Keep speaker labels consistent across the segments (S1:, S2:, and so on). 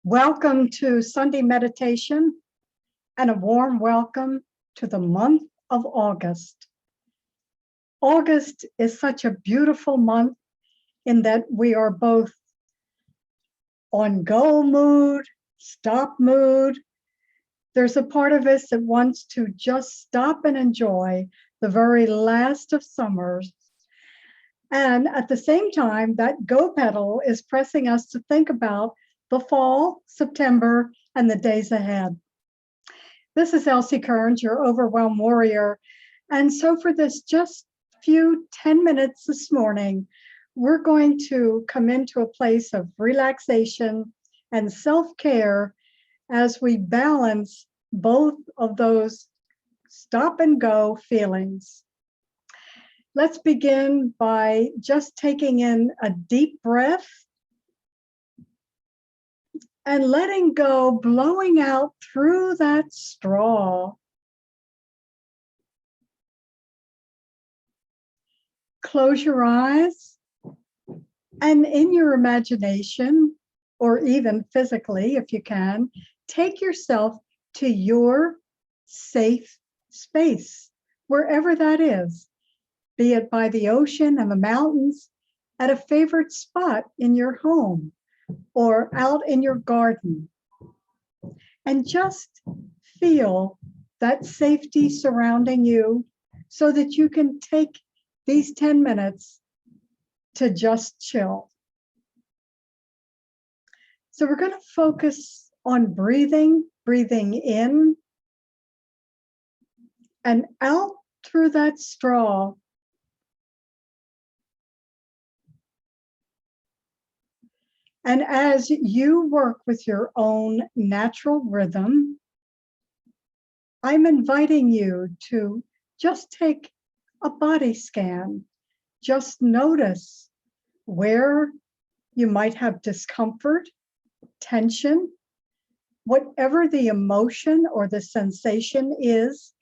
S1: Welcome to Sunday meditation and a warm welcome to the month of August. August is such a beautiful month in that we are both on go mood, stop mood. There's a part of us that wants to just stop and enjoy the very last of summers. And at the same time, that go pedal is pressing us to think about the fall, September, and the days ahead. This is Elsie Kearns, your Overwhelm Warrior. And so for this just few 10 minutes this morning, we're going to come into a place of relaxation and self-care as we balance both of those stop and go feelings. Let's begin by just taking in a deep breath and letting go, blowing out through that straw. Close your eyes, and in your imagination, or even physically if you can, take yourself to your safe space, wherever that is, be it by the ocean and the mountains, at a favorite spot in your home, or out in your garden, and just feel that safety surrounding you so that you can take these 10 minutes to just chill. So we're going to focus on breathing in and out through that straw. And as you work with your own natural rhythm, I'm inviting you to just take a body scan. Just notice where you might have discomfort, tension, whatever the emotion or the sensation is.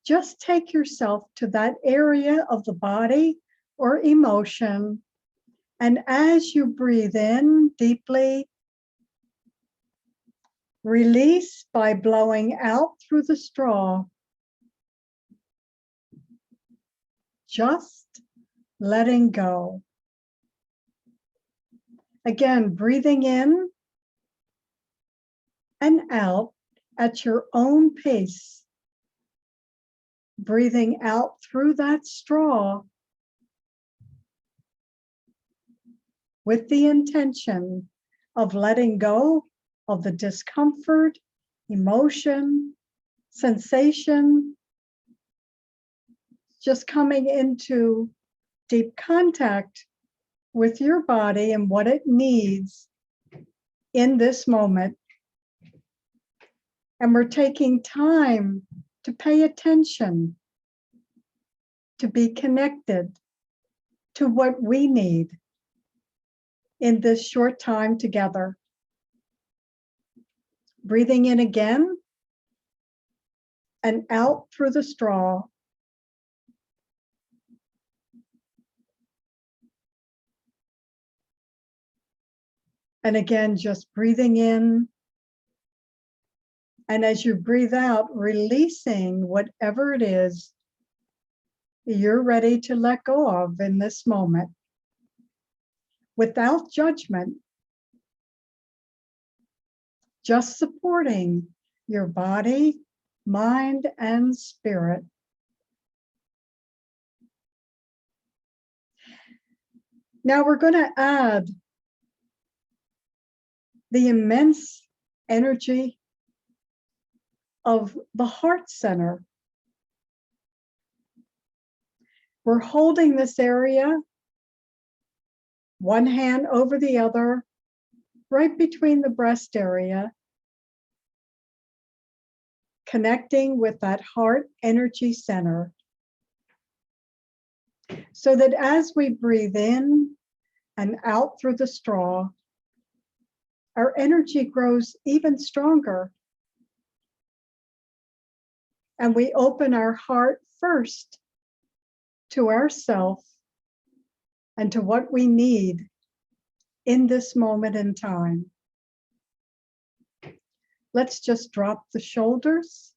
S1: Just take yourself to that area of the body or emotion. And as you breathe in deeply, release by blowing out through the straw. Just letting go. Again, breathing in and out at your own pace. Breathing out through that straw with the intention of letting go of the discomfort, emotion, sensation, just coming into deep contact with your body and what it needs in this moment. And we're taking time to pay attention, to be connected to what we need in this short time together. Breathing in again and out through the straw. And again, just breathing in. And as you breathe out, releasing whatever it is you're ready to let go of in this moment. Without judgment, just supporting your body, mind, and spirit. Now we're going to add the immense energy of the heart center. We're holding this area, one hand over the other, right between the breast area, connecting with that heart energy center. So that as we breathe in and out through the straw, our energy grows even stronger. And we open our heart first to ourself and to what we need in this moment in time. Let's just drop the shoulders.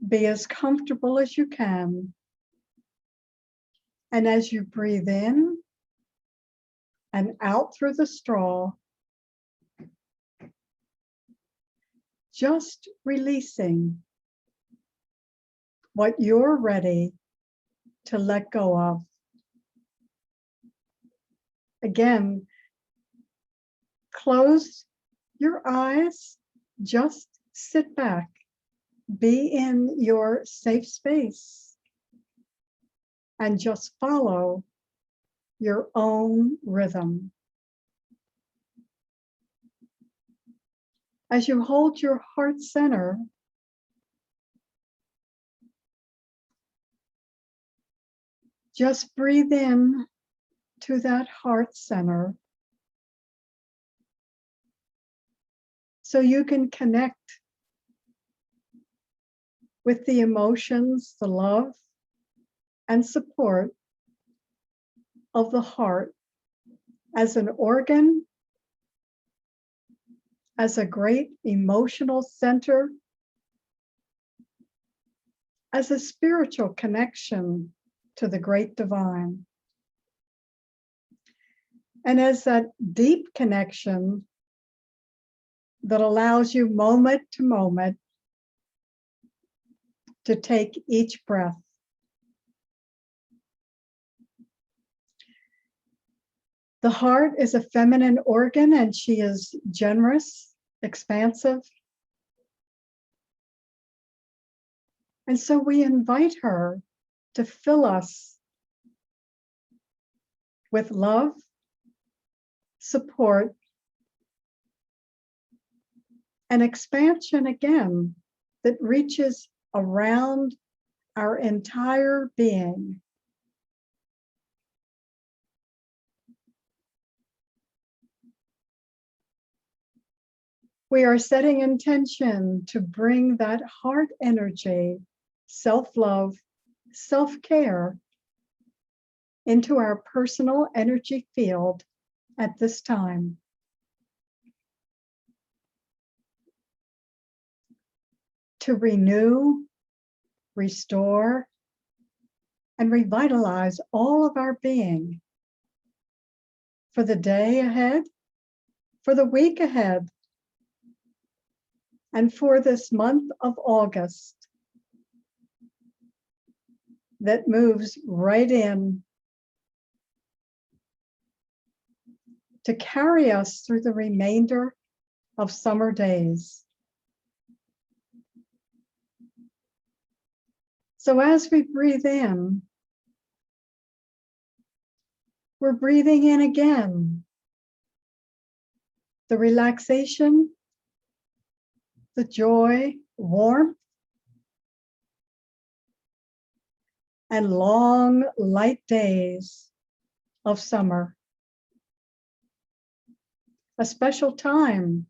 S1: Be as comfortable as you can. And as you breathe in and out through the straw, just releasing what you're ready to let go of. Again, close your eyes, just sit back, be in your safe space, and just follow your own rhythm. As you hold your heart center, just breathe in to that heart center so you can connect with the emotions, the love, and support of the heart as an organ, as a great emotional center, as a spiritual connection to the great divine. And as that deep connection that allows you moment to moment to take each breath. The heart is a feminine organ, and she is generous, expansive. And so we invite her to fill us with love, support, and expansion again that reaches around our entire being. We are setting intention to bring that heart energy, self-love, self-care into our personal energy field at this time. To renew, restore, and revitalize all of our being for the day ahead, for the week ahead, and for this month of August that moves right in to carry us through the remainder of summer days. So as we breathe in, we're breathing in again the relaxation, the joy, warmth, and long, light days of summer. A special time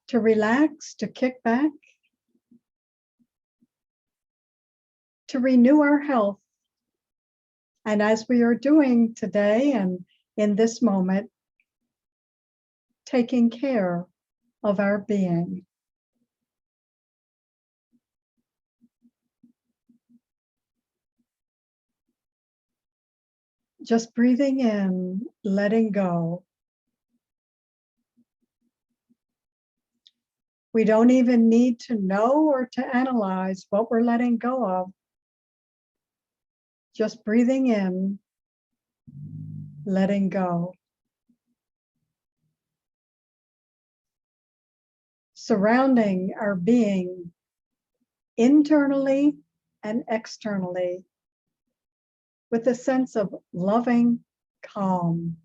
S1: to relax, to kick back, to renew our health. And as we are doing today and in this moment, taking care of our being. Just breathing in, letting go. We don't even need to know or to analyze what we're letting go of. Just breathing in, letting go. Surrounding our being internally and externally with a sense of loving calm.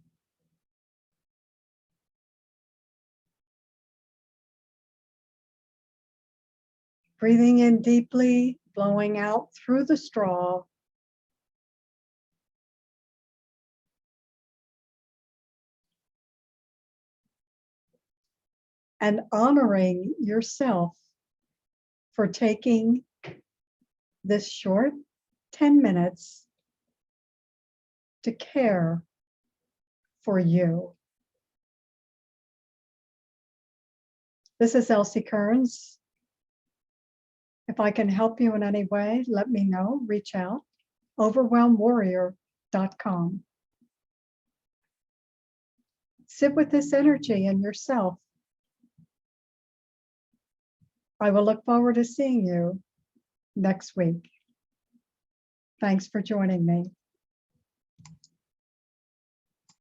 S1: Breathing in deeply, blowing out through the straw. And honoring yourself for taking this short 10 minutes to care for you. This is Elsie Kearns. If I can help you in any way, let me know. Reach out. Overwhelmedwarrior.com. Sit with this energy in yourself. I will look forward to seeing you next week. Thanks for joining me.